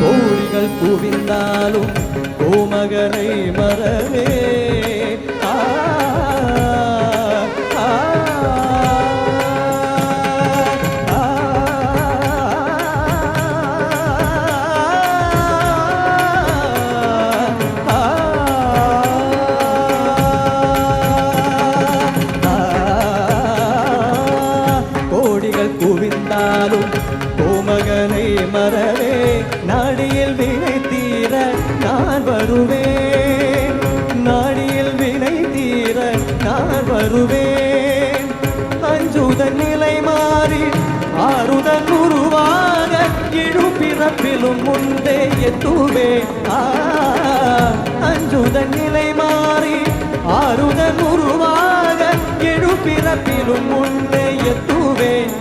கோடிகள் குவிந்தாலும் கோமகனை மறவே கோடிகள் குவிந்தாலும் கோமகனை மறவே நாடியில் வினை தீர நான் வருவேன் நாடியில் வினை தீர நான் வருவேன் அஞ்சுதன் நிலை மாறி ஆறுதன் உருவாக இழுப்பிறப்பிலும் முன்பே எத்துவேன் அஞ்சுதன் நிலை மாறி ஆறுதன் உருவாக எழுப்பிறப்பிலும் முன்பே எத்துவேன்